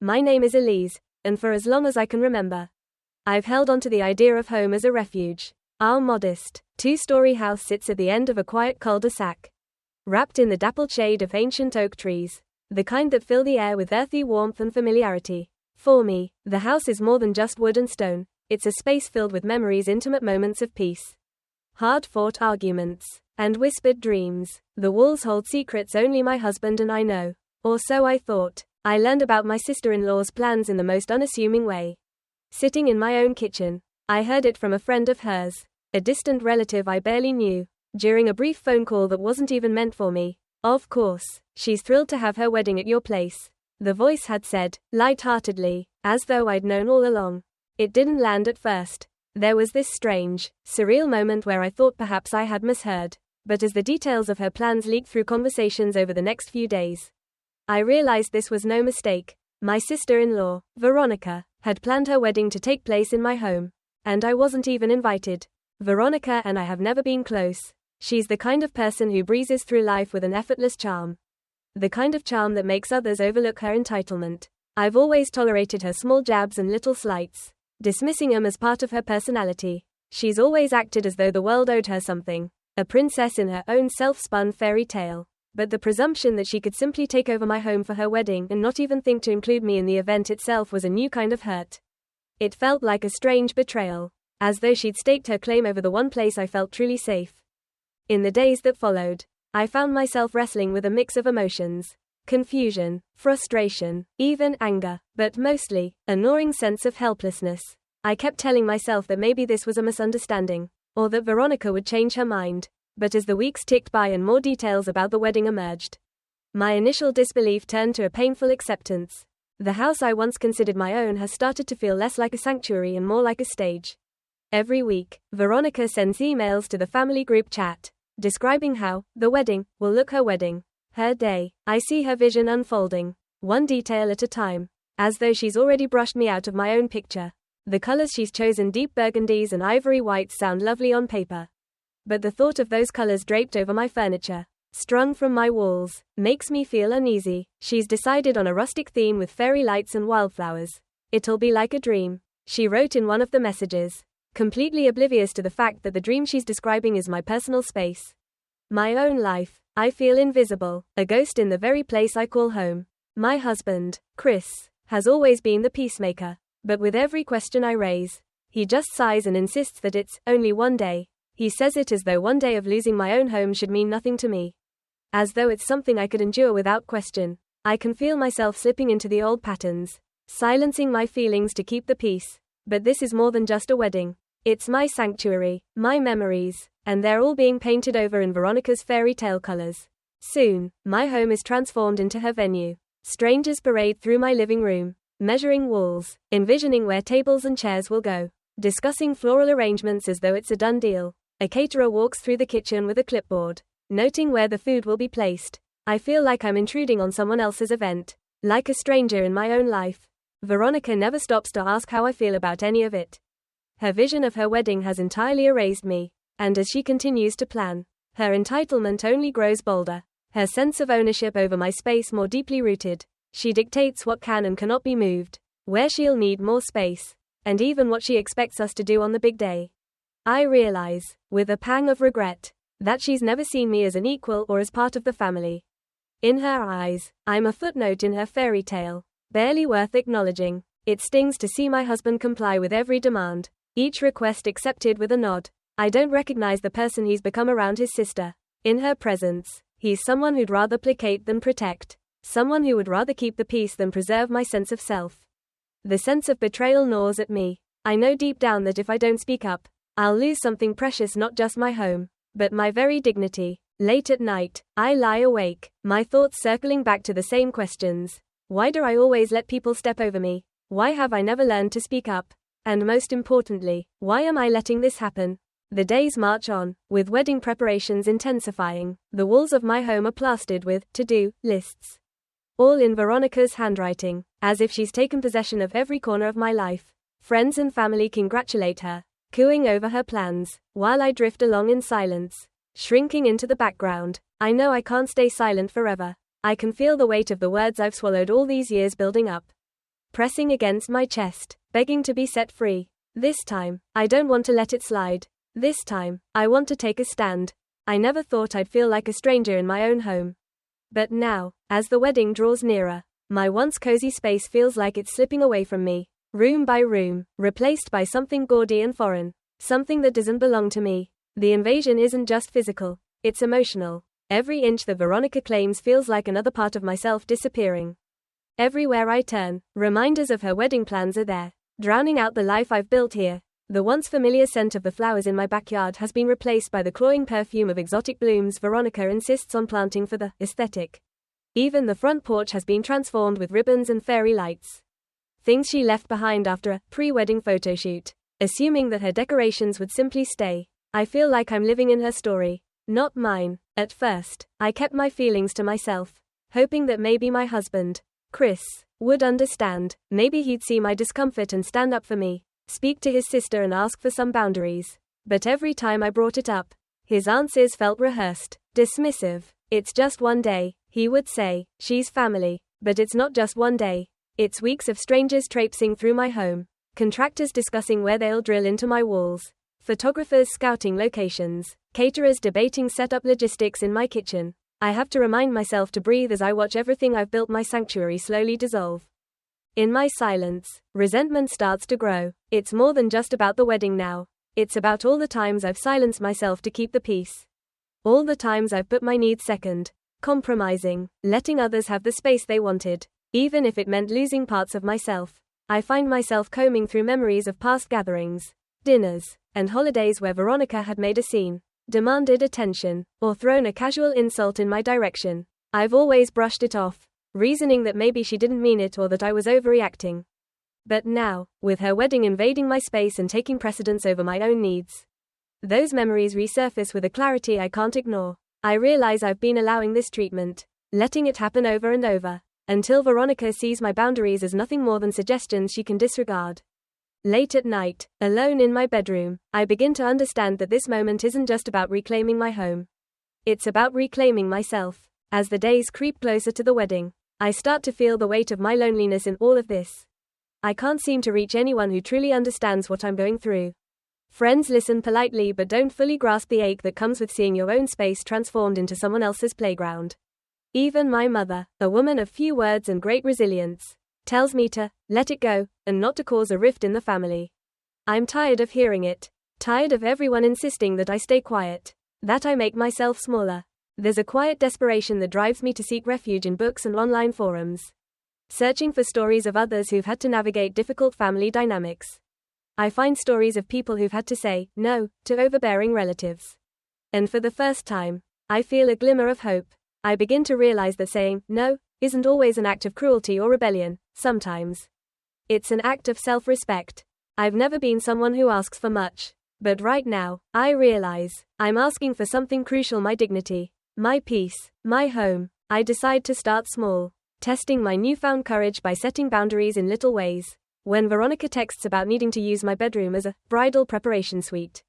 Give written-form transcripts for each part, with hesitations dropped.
My name is Elise, and for as long as I can remember, I've held on to the idea of home as a refuge. Our modest, two-story house sits at the end of a quiet cul-de-sac, wrapped in the dappled shade of ancient oak trees, the kind that fill the air with earthy warmth and familiarity. For me, the house is more than just wood and stone. It's a space filled with memories, intimate moments of peace, hard-fought arguments, and whispered dreams. The walls hold secrets only my husband and I know. Or so I thought. I learned about my sister-in-law's plans in the most unassuming way. Sitting in my own kitchen, I heard it from a friend of hers, a distant relative I barely knew, during a brief phone call that wasn't even meant for me. Of course, she's thrilled to have her wedding at your place, the voice had said, light-heartedly, as though I'd known all along. It didn't land at first. There was this strange, surreal moment where I thought perhaps I had misheard, but as the details of her plans leaked through conversations over the next few days, I realized this was no mistake. My sister-in-law, Veronica, had planned her wedding to take place in my home, and I wasn't even invited. Veronica and I have never been close. She's the kind of person who breezes through life with an effortless charm. The kind of charm that makes others overlook her entitlement. I've always tolerated her small jabs and little slights, dismissing them as part of her personality. She's always acted as though the world owed her something, a princess in her own self-spun fairy tale. But the presumption that she could simply take over my home for her wedding and not even think to include me in the event itself was a new kind of hurt. It felt like a strange betrayal, as though she'd staked her claim over the one place I felt truly safe. In the days that followed, I found myself wrestling with a mix of emotions: confusion, frustration, even anger, but mostly, a gnawing sense of helplessness. I kept telling myself that maybe this was a misunderstanding, or that Veronica would change her mind. But as the weeks ticked by and more details about the wedding emerged, my initial disbelief turned to a painful acceptance. The house I once considered my own has started to feel less like a sanctuary and more like a stage. Every week, Veronica sends emails to the family group chat, describing how the wedding will look, her wedding, her day. I see her vision unfolding, one detail at a time, as though she's already brushed me out of my own picture. The colors she's chosen, deep burgundies and ivory whites, sound lovely on paper. But the thought of those colors draped over my furniture, strung from my walls, makes me feel uneasy. She's decided on a rustic theme with fairy lights and wildflowers. It'll be like a dream, she wrote in one of the messages, completely oblivious to the fact that the dream she's describing is my personal space. My own life. I feel invisible, a ghost in the very place I call home. My husband, Chris, has always been the peacemaker, but with every question I raise, he just sighs and insists that it's only one day. He says it as though one day of losing my own home should mean nothing to me. As though it's something I could endure without question. I can feel myself slipping into the old patterns, silencing my feelings to keep the peace. But this is more than just a wedding. It's my sanctuary, my memories, and they're all being painted over in Veronica's fairy tale colors. Soon, my home is transformed into her venue. Strangers parade through my living room, measuring walls, envisioning where tables and chairs will go, discussing floral arrangements as though it's a done deal. A caterer walks through the kitchen with a clipboard, noting where the food will be placed. I feel like I'm intruding on someone else's event, like a stranger in my own life. Veronica never stops to ask how I feel about any of it. Her vision of her wedding has entirely erased me, and as she continues to plan, her entitlement only grows bolder, her sense of ownership over my space more deeply rooted. She dictates what can and cannot be moved, where she'll need more space, and even what she expects us to do on the big day. I realize, with a pang of regret, that she's never seen me as an equal or as part of the family. In her eyes, I'm a footnote in her fairy tale, barely worth acknowledging. It stings to see my husband comply with every demand, each request accepted with a nod. I don't recognize the person he's become around his sister. In her presence, he's someone who'd rather placate than protect, someone who would rather keep the peace than preserve my sense of self. The sense of betrayal gnaws at me. I know deep down that if I don't speak up, I'll lose something precious, not just my home, but my very dignity. Late at night, I lie awake, my thoughts circling back to the same questions. Why do I always let people step over me? Why have I never learned to speak up? And most importantly, why am I letting this happen? The days march on, with wedding preparations intensifying. The walls of my home are plastered with to-do lists, all in Veronica's handwriting, as if she's taken possession of every corner of my life. Friends and family congratulate her, cooing over her plans, while I drift along in silence, shrinking into the background. I know I can't stay silent forever. I can feel the weight of the words I've swallowed all these years building up. pressing against my chest, begging to be set free. This time, I don't want to let it slide. This time, I want to take a stand. I never thought I'd feel like a stranger in my own home. But now, as the wedding draws nearer, my once cozy space feels like it's slipping away from me, room by room, replaced by something gaudy and foreign, something that doesn't belong to me. The invasion isn't just physical, it's emotional. Every inch that Veronica claims feels like another part of myself disappearing. Everywhere I turn, reminders of her wedding plans are there, drowning out the life I've built here. The once familiar scent of the flowers in my backyard has been replaced by the cloying perfume of exotic blooms Veronica insists on planting for the aesthetic. Even the front porch has been transformed with ribbons and fairy lights. Things she left behind after a pre-wedding photoshoot, assuming that her decorations would simply stay. I feel like I'm living in her story, not mine. At first, I kept my feelings to myself, hoping that maybe my husband, Chris, would understand. Maybe he'd see my discomfort and stand up for me, speak to his sister and ask for some boundaries. But every time I brought it up, his answers felt rehearsed, dismissive. It's just one day, he would say. She's family. But it's not just one day. It's weeks of strangers traipsing through my home, contractors discussing where they'll drill into my walls, photographers scouting locations, caterers debating setup logistics in my kitchen. I have to remind myself to breathe as I watch everything I've built my sanctuary slowly dissolve. In my silence, resentment starts to grow. It's more than just about the wedding now. It's about all the times I've silenced myself to keep the peace. All the times I've put my needs second, compromising, letting others have the space they wanted, even if it meant losing parts of myself. I find myself combing through memories of past gatherings, dinners, and holidays where Veronica had made a scene, demanded attention, or thrown a casual insult in my direction. I've always brushed it off, reasoning that maybe she didn't mean it or that I was overreacting. But now, with her wedding invading my space and taking precedence over my own needs, those memories resurface with a clarity I can't ignore. I realize I've been allowing this treatment, letting it happen over and over, until Veronica sees my boundaries as nothing more than suggestions she can disregard. Late at night, alone in my bedroom, I begin to understand that this moment isn't just about reclaiming my home. It's about reclaiming myself. As the days creep closer to the wedding, I start to feel the weight of my loneliness in all of this. I can't seem to reach anyone who truly understands what I'm going through. Friends listen politely but don't fully grasp the ache that comes with seeing your own space transformed into someone else's playground. Even my mother, a woman of few words and great resilience, tells me to let it go and not to cause a rift in the family. I'm tired of hearing it, tired of everyone insisting that I stay quiet, that I make myself smaller. There's a quiet desperation that drives me to seek refuge in books and online forums, searching for stories of others who've had to navigate difficult family dynamics. I find stories of people who've had to say no to overbearing relatives. And for the first time, I feel a glimmer of hope. I begin to realize that saying no isn't always an act of cruelty or rebellion. Sometimes it's an act of self-respect. I've never been someone who asks for much, but right now, I realize I'm asking for something crucial: my dignity, my peace, my home. I decide to start small, testing my newfound courage by setting boundaries in little ways. When Veronica texts about needing to use my bedroom as a bridal preparation suite,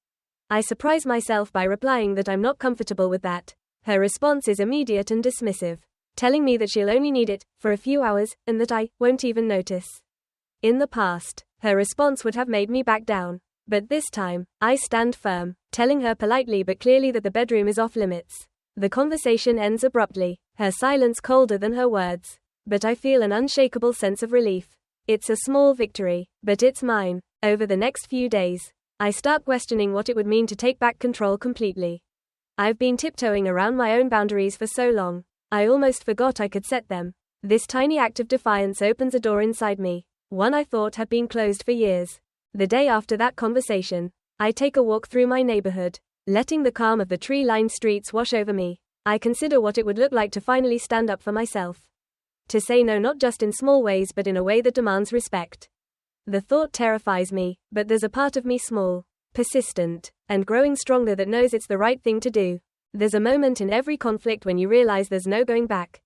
I surprise myself by replying that I'm not comfortable with that. Her response is immediate and dismissive, telling me that she'll only need it for a few hours and that I won't even notice. In the past, her response would have made me back down, but this time, I stand firm, telling her politely but clearly that the bedroom is off limits. The conversation ends abruptly, her silence colder than her words, but I feel an unshakable sense of relief. It's a small victory, but it's mine. Over the next few days, I start questioning what it would mean to take back control completely. I've been tiptoeing around my own boundaries for so long, I almost forgot I could set them. This tiny act of defiance opens a door inside me, one I thought had been closed for years. The day after that conversation, I take a walk through my neighborhood, letting the calm of the tree-lined streets wash over me. I consider what it would look like to finally stand up for myself. To say no not just in small ways but in a way that demands respect. The thought terrifies me, but there's a part of me small, persistent, and growing stronger that knows it's the right thing to do. There's a moment in every conflict when you realize there's no going back.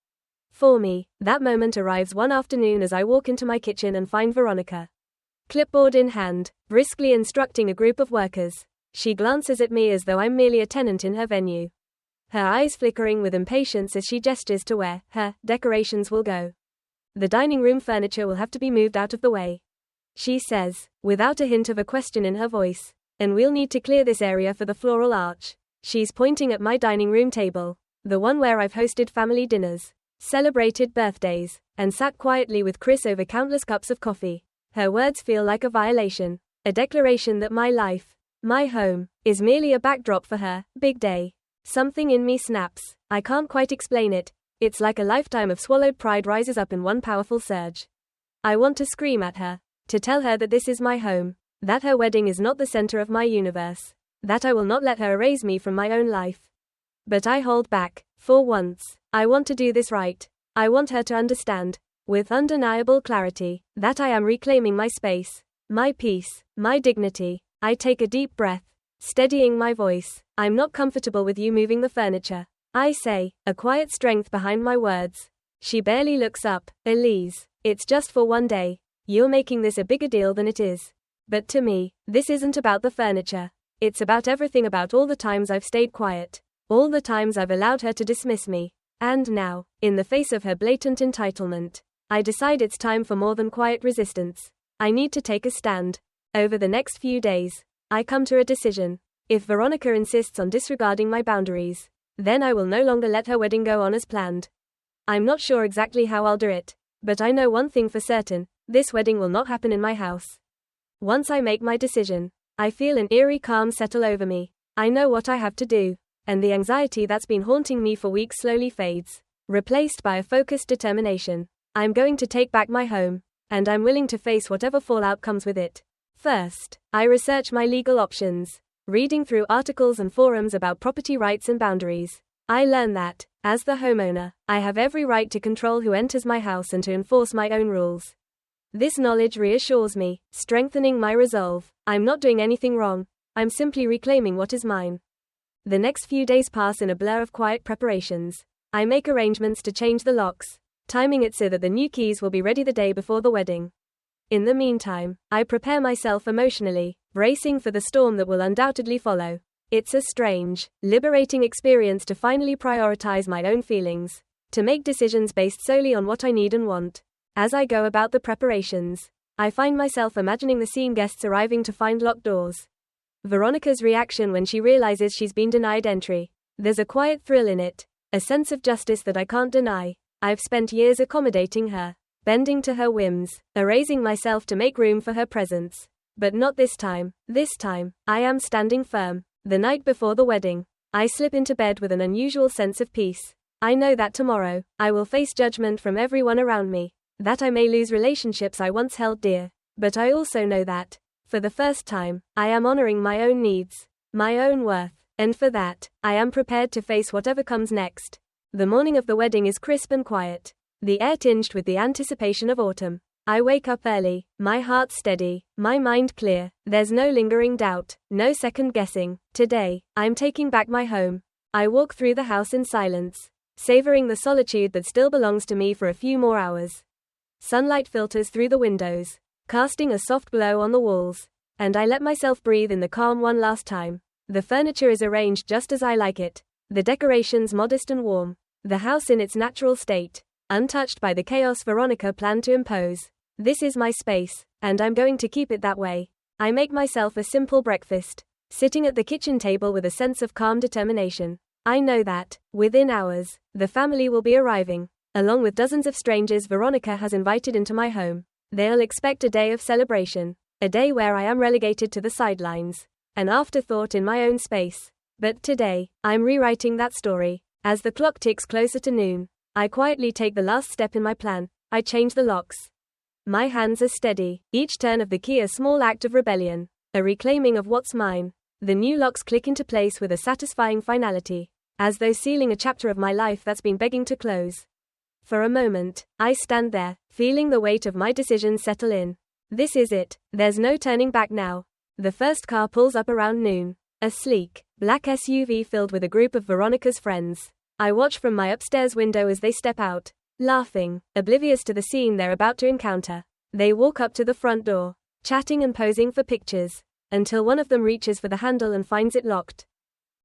For me, that moment arrives one afternoon as I walk into my kitchen and find Veronica, clipboard in hand, briskly instructing a group of workers. She glances at me as though I'm merely a tenant in her venue, her eyes flickering with impatience as she gestures to where her decorations will go. The dining room furniture will have to be moved out of the way, she says, without a hint of a question in her voice. And we'll need to clear this area for the floral arch. She's pointing at my dining room table, the one where I've hosted family dinners, celebrated birthdays, and sat quietly with Chris over countless cups of coffee. Her words feel like a violation, a declaration that my life, my home, is merely a backdrop for her big day. Something in me snaps. I can't quite explain it. It's like a lifetime of swallowed pride rises up in one powerful surge. I want to scream at her, to tell her that this is my home, that her wedding is not the center of my universe, that I will not let her erase me from my own life. But I hold back. For once, I want to do this right. I want her to understand, with undeniable clarity, that I am reclaiming my space, my peace, my dignity. I take a deep breath, steadying my voice. I'm not comfortable with you moving the furniture, I say, a quiet strength behind my words. She barely looks up. Elise, it's just for one day. You're making this a bigger deal than it is. But to me, this isn't about the furniture. It's about everything, about all the times I've stayed quiet, all the times I've allowed her to dismiss me. And now, in the face of her blatant entitlement, I decide it's time for more than quiet resistance. I need to take a stand. Over the next few days, I come to a decision. If Veronica insists on disregarding my boundaries, then I will no longer let her wedding go on as planned. I'm not sure exactly how I'll do it, but I know one thing for certain: this wedding will not happen in my house. Once I make my decision, I feel an eerie calm settle over me. I know what I have to do, and the anxiety that's been haunting me for weeks slowly fades, replaced by a focused determination. I'm going to take back my home, and I'm willing to face whatever fallout comes with it. First, I research my legal options. Reading through articles and forums about property rights and boundaries, I learn that, as the homeowner, I have every right to control who enters my house and to enforce my own rules. This knowledge reassures me, strengthening my resolve. I'm not doing anything wrong. I'm simply reclaiming what is mine. The next few days pass in a blur of quiet preparations. I make arrangements to change the locks, timing it so that the new keys will be ready the day before the wedding. In the meantime, I prepare myself emotionally, bracing for the storm that will undoubtedly follow. It's a strange, liberating experience to finally prioritize my own feelings, to make decisions based solely on what I need and want. As I go about the preparations, I find myself imagining the scene: guests arriving to find locked doors, Veronica's reaction when she realizes she's been denied entry. There's a quiet thrill in it, a sense of justice that I can't deny. I've spent years accommodating her, bending to her whims, erasing myself to make room for her presence. But not this time. This time, I am standing firm. The night before the wedding, I slip into bed with an unusual sense of peace. I know that tomorrow, I will face judgment from everyone around me, that I may lose relationships I once held dear. But I also know that, for the first time, I am honoring my own needs, my own worth, and for that, I am prepared to face whatever comes next. The morning of the wedding is crisp and quiet, the air tinged with the anticipation of autumn. I wake up early, my heart steady, my mind clear. There's no lingering doubt, no second guessing. Today, I'm taking back my home. I walk through the house in silence, savoring the solitude that still belongs to me for a few more hours. Sunlight filters through the windows, casting a soft glow on the walls, and I let myself breathe in the calm one last time. The furniture is arranged just as I like it, the decorations modest and warm, the house in its natural state, untouched by the chaos Veronica planned to impose. This is my space, and I'm going to keep it that way. I make myself a simple breakfast, sitting at the kitchen table with a sense of calm determination. I know that, within hours, the family will be arriving, along with dozens of strangers Veronica has invited into my home. They'll expect a day of celebration, a day where I am relegated to the sidelines, an afterthought in my own space. But today, I'm rewriting that story. As the clock ticks closer to noon, I quietly take the last step in my plan. I change the locks. My hands are steady, each turn of the key a small act of rebellion, a reclaiming of what's mine. The new locks click into place with a satisfying finality, as though sealing a chapter of my life that's been begging to close. For a moment, I stand there, feeling the weight of my decision settle in. This is it, there's no turning back now. The first car pulls up around noon, a sleek, black SUV filled with a group of Veronica's friends. I watch from my upstairs window as they step out, laughing, oblivious to the scene they're about to encounter. They walk up to the front door, chatting and posing for pictures, until one of them reaches for the handle and finds it locked.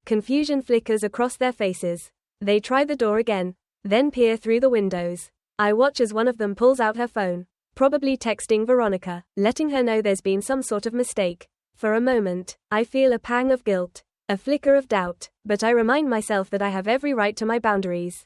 Confusion flickers across their faces. They try the door again, then peer through the windows. I watch as one of them pulls out her phone, probably texting Veronica, letting her know there's been some sort of mistake. For a moment, I feel a pang of guilt, a flicker of doubt, but I remind myself that I have every right to my boundaries.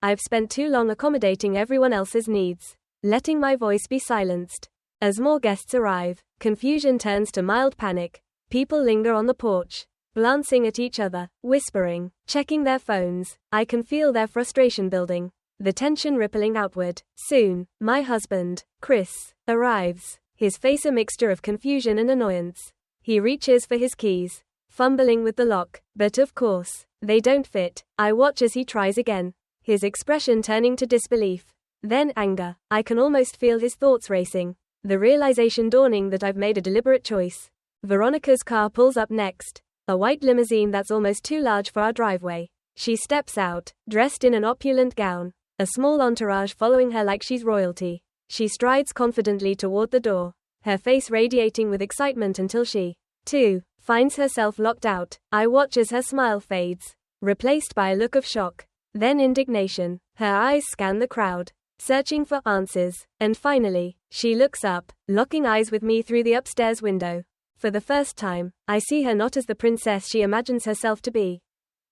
I've spent too long accommodating everyone else's needs, letting my voice be silenced. As more guests arrive, confusion turns to mild panic. People linger on the porch, glancing at each other, whispering, checking their phones. I can feel their frustration building, the tension rippling outward. Soon, my husband, Chris, arrives, his face a mixture of confusion and annoyance. He reaches for his keys, fumbling with the lock, but of course, they don't fit. I watch as he tries again, his expression turning to disbelief, then anger. I can almost feel his thoughts racing, the realization dawning that I've made a deliberate choice. Veronica's car pulls up next, a white limousine that's almost too large for our driveway. She steps out, dressed in an opulent gown, a small entourage following her like she's royalty. She strides confidently toward the door, her face radiating with excitement until she, too, finds herself locked out. I watch as her smile fades, replaced by a look of shock, then indignation. Her eyes scan the crowd, searching for answers, and finally, she looks up, locking eyes with me through the upstairs window. For the first time, I see her not as the princess she imagines herself to be,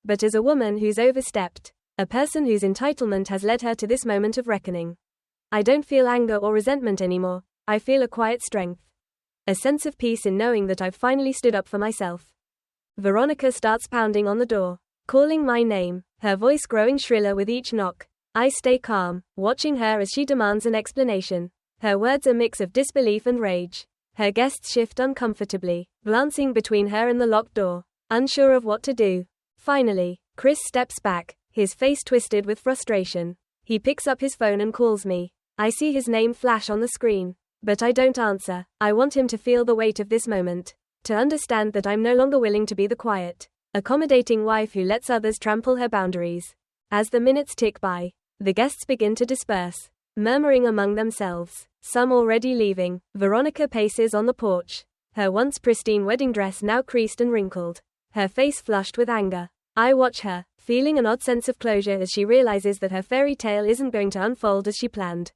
but as a woman who's overstepped, a person whose entitlement has led her to this moment of reckoning. I don't feel anger or resentment anymore, I feel a quiet strength. A sense of peace in knowing that I've finally stood up for myself. Veronica starts pounding on the door, calling my name, her voice growing shriller with each knock. I stay calm, watching her as she demands an explanation. Her words a mix of disbelief and rage. Her guests shift uncomfortably, glancing between her and the locked door, unsure of what to do. Finally, Chris steps back, his face twisted with frustration. He picks up his phone and calls me. I see his name flash on the screen, but I don't answer. I want him to feel the weight of this moment, to understand that I'm no longer willing to be the quiet, accommodating wife who lets others trample her boundaries. As the minutes tick by, the guests begin to disperse, murmuring among themselves, some already leaving. Veronica paces on the porch, her once pristine wedding dress now creased and wrinkled, her face flushed with anger. I watch her, feeling an odd sense of closure as she realizes that her fairy tale isn't going to unfold as she planned.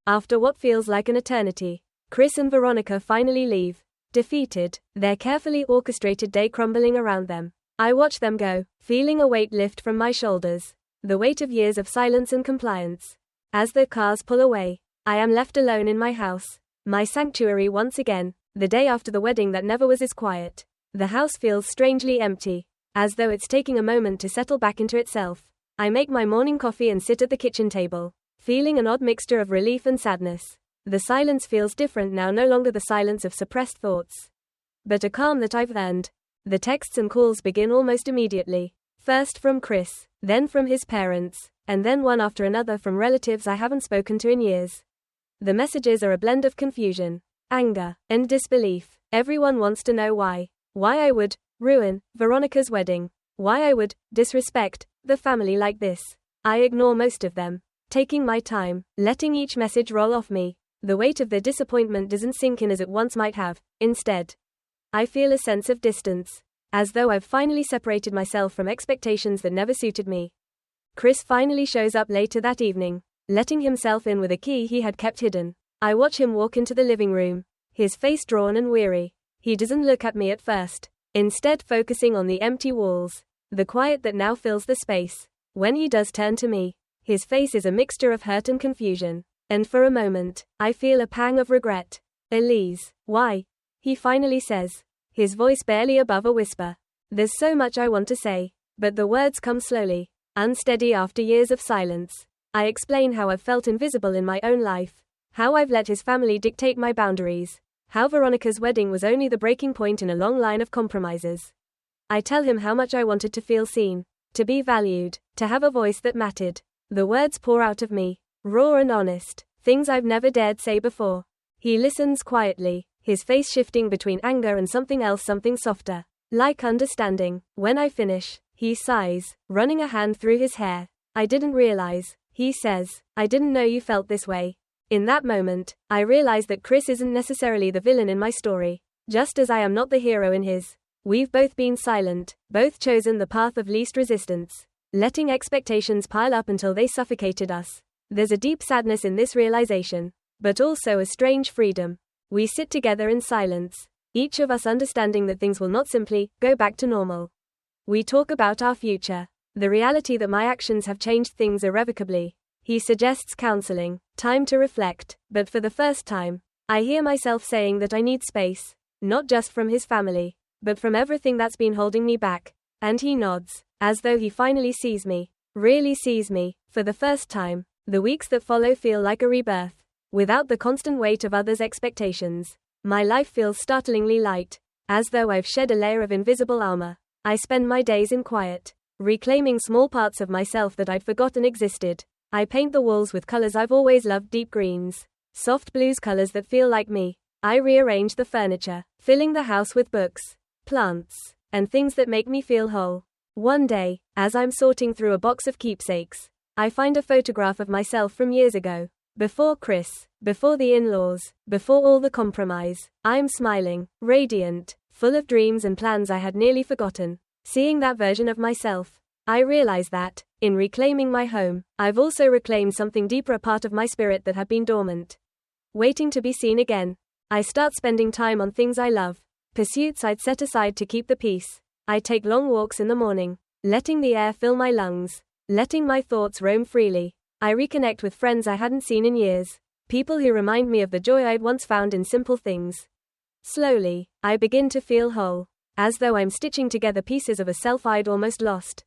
After what feels like an eternity, Chris and Veronica finally leave, defeated, their carefully orchestrated day crumbling around them. I watch them go, feeling a weight lift from my shoulders, the weight of years of silence and compliance. As the cars pull away, I am left alone in my house, my sanctuary once again. The day after the wedding that never was as quiet. The house feels strangely empty, as though it's taking a moment to settle back into itself. I make my morning coffee and sit at the kitchen table, feeling an odd mixture of relief and sadness. The silence feels different now, no longer the silence of suppressed thoughts, but a calm that I've earned. The texts and calls begin almost immediately, first from Chris, then from his parents, and then one after another from relatives I haven't spoken to in years. The messages are a blend of confusion, anger, and disbelief. Everyone wants to know why I would ruin Veronica's wedding, why I would disrespect the family like this. I ignore most of them, taking my time, letting each message roll off me. The weight of their disappointment doesn't sink in as it once might have. Instead, I feel a sense of distance, as though I've finally separated myself from expectations that never suited me. Chris finally shows up later that evening, letting himself in with a key he had kept hidden. I watch him walk into the living room, his face drawn and weary. He doesn't look at me at first, instead focusing on the empty walls, the quiet that now fills the space. When he does turn to me, his face is a mixture of hurt and confusion, and for a moment, I feel a pang of regret. "Elise, why?" he finally says, his voice barely above a whisper. There's so much I want to say, but the words come slowly, unsteady after years of silence. I explain how I've felt invisible in my own life, how I've let his family dictate my boundaries, how Veronica's wedding was only the breaking point in a long line of compromises. I tell him how much I wanted to feel seen, to be valued, to have a voice that mattered. The words pour out of me, raw and honest, things I've never dared say before. He listens quietly, his face shifting between anger and something else, something softer, like understanding. When I finish, he sighs, running a hand through his hair. "I didn't realize," he says, "I didn't know you felt this way." In that moment, I realize that Chris isn't necessarily the villain in my story, just as I am not the hero in his. We've both been silent, both chosen the path of least resistance, letting expectations pile up until they suffocated us. There's a deep sadness in this realization, but also a strange freedom. We sit together in silence, each of us understanding that things will not simply go back to normal. We talk about our future, the reality that my actions have changed things irrevocably. He suggests counseling, time to reflect, but for the first time, I hear myself saying that I need space, not just from his family, but from everything that's been holding me back. And he nods, as though he finally sees me, really sees me, for the first time. The weeks that follow feel like a rebirth. Without the constant weight of others' expectations, my life feels startlingly light, as though I've shed a layer of invisible armor. I spend my days in quiet, reclaiming small parts of myself that I'd forgotten existed. I paint the walls with colors I've always loved, deep greens, soft blues, colors that feel like me. I rearrange the furniture, filling the house with books, plants, and things that make me feel whole. One day, as I'm sorting through a box of keepsakes, I find a photograph of myself from years ago. Before Chris, before the in-laws, before all the compromise. I'm smiling, radiant, full of dreams and plans I had nearly forgotten. Seeing that version of myself, I realize that, in reclaiming my home, I've also reclaimed something deeper, a part of my spirit that had been dormant, waiting to be seen again. I start spending time on things I love, pursuits I'd set aside to keep the peace. I take long walks in the morning, letting the air fill my lungs, letting my thoughts roam freely. I reconnect with friends I hadn't seen in years, people who remind me of the joy I'd once found in simple things. Slowly, I begin to feel whole, as though I'm stitching together pieces of a self I'd almost lost.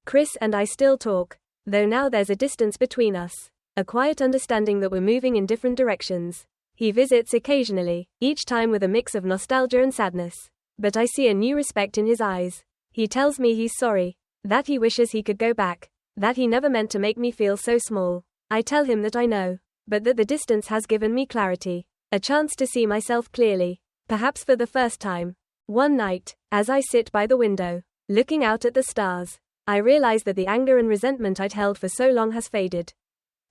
Chris and I still talk, though now there's a distance between us, a quiet understanding that we're moving in different directions. He visits occasionally, each time with a mix of nostalgia and sadness, but I see a new respect in his eyes. He tells me he's sorry, that he wishes he could go back, that he never meant to make me feel so small. I tell him that I know, but that the distance has given me clarity, a chance to see myself clearly, perhaps for the first time. One night, as I sit by the window, looking out at the stars, I realize that the anger and resentment I'd held for so long has faded.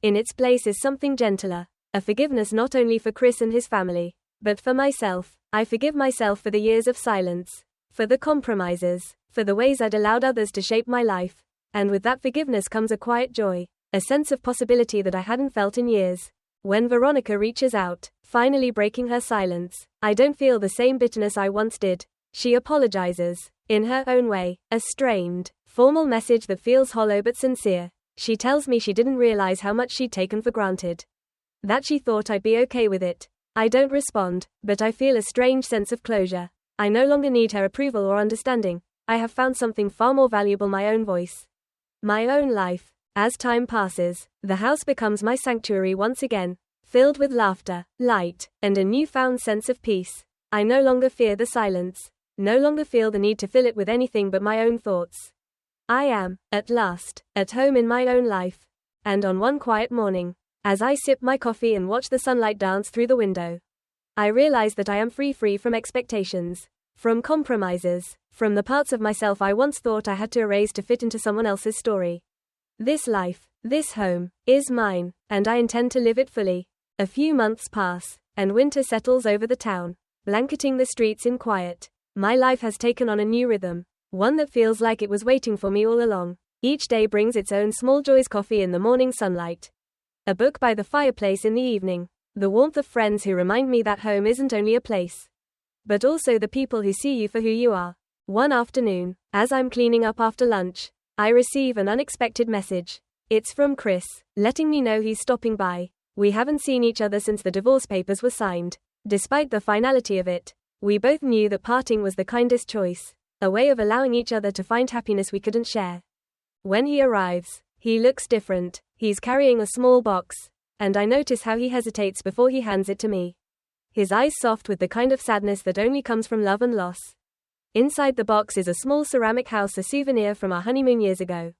In its place is something gentler, a forgiveness not only for Chris and his family, but for myself. I forgive myself for the years of silence, for the compromises, for the ways I'd allowed others to shape my life. And with that forgiveness comes a quiet joy, a sense of possibility that I hadn't felt in years. When Veronica reaches out, finally breaking her silence, I don't feel the same bitterness I once did. She apologizes, in her own way, a strained, formal message that feels hollow but sincere. She tells me she didn't realize how much she'd taken for granted, that she thought I'd be okay with it. I don't respond, but I feel a strange sense of closure. I no longer need her approval or understanding. I have found something far more valuable, my own voice, my own life. As time passes, the house becomes my sanctuary once again, filled with laughter, light, and a newfound sense of peace. I no longer fear the silence, no longer feel the need to fill it with anything but my own thoughts. I am, at last, at home in my own life. And on one quiet morning, as I sip my coffee and watch the sunlight dance through the window, I realize that I am free from expectations, from compromises, from the parts of myself I once thought I had to erase to fit into someone else's story. This life, this home, is mine, and I intend to live it fully. A few months pass, and winter settles over the town, blanketing the streets in quiet. My life has taken on a new rhythm, one that feels like it was waiting for me all along. Each day brings its own small joys: coffee in the morning sunlight, a book by the fireplace in the evening, the warmth of friends who remind me that home isn't only a place, but also the people who see you for who you are. One afternoon, as I'm cleaning up after lunch, I receive an unexpected message. It's from Chris, letting me know he's stopping by. We haven't seen each other since the divorce papers were signed. Despite the finality of it, we both knew that parting was the kindest choice, a way of allowing each other to find happiness we couldn't share. When he arrives, he looks different. He's carrying a small box, and I notice how he hesitates before he hands it to me. His eyes soft with the kind of sadness that only comes from love and loss. Inside the box is a small ceramic house, a souvenir from our honeymoon years ago.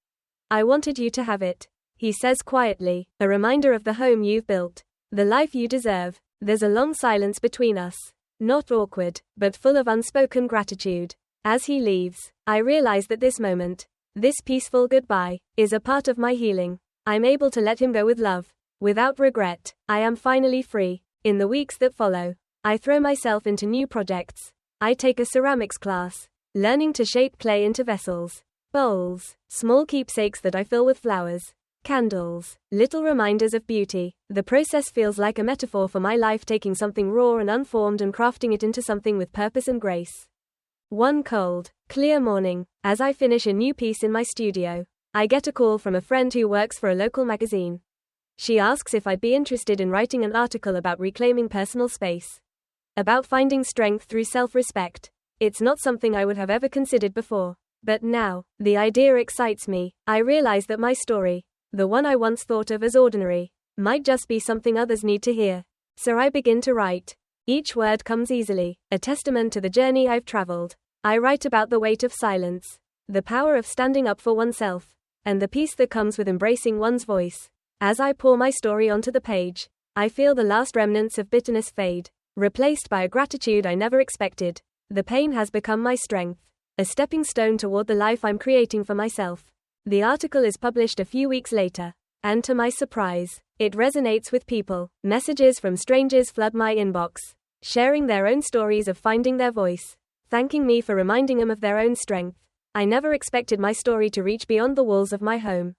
I wanted you to have it, he says quietly, a reminder of the home you've built, the life you deserve. There's a long silence between us, not awkward, but full of unspoken gratitude. As he leaves, I realize that this moment, this peaceful goodbye, is a part of my healing. I'm able to let him go with love, without regret. I am finally free. In the weeks that follow, I throw myself into new projects. I take a ceramics class, learning to shape clay into vessels, bowls, small keepsakes that I fill with flowers. Candles. Little reminders of beauty. The process feels like a metaphor for my life, taking something raw and unformed and crafting it into something with purpose and grace. One cold, clear morning, as I finish a new piece in my studio, I get a call from a friend who works for a local magazine. She asks if I'd be interested in writing an article about reclaiming personal space. About finding strength through self-respect. It's not something I would have ever considered before. But now, the idea excites me. I realize that my story, the one I once thought of as ordinary, might just be something others need to hear. So I begin to write. Each word comes easily, a testament to the journey I've traveled. I write about the weight of silence, the power of standing up for oneself, and the peace that comes with embracing one's voice. As I pour my story onto the page, I feel the last remnants of bitterness fade, replaced by a gratitude I never expected. The pain has become my strength, a stepping stone toward the life I'm creating for myself. The article is published a few weeks later, and to my surprise, it resonates with people. Messages from strangers flood my inbox, sharing their own stories of finding their voice, thanking me for reminding them of their own strength. I never expected my story to reach beyond the walls of my home.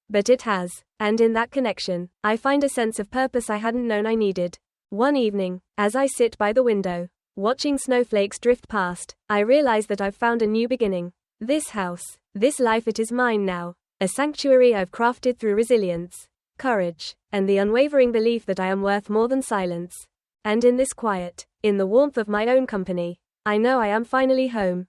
But it has, and in that connection, I find a sense of purpose I hadn't known I needed. One evening, as I sit by the window, watching snowflakes drift past, I realize that I've found a new beginning. This house, this life, it is mine now, a sanctuary I've crafted through resilience, courage, and the unwavering belief that I am worth more than silence. And in this quiet, in the warmth of my own company, I know I am finally home.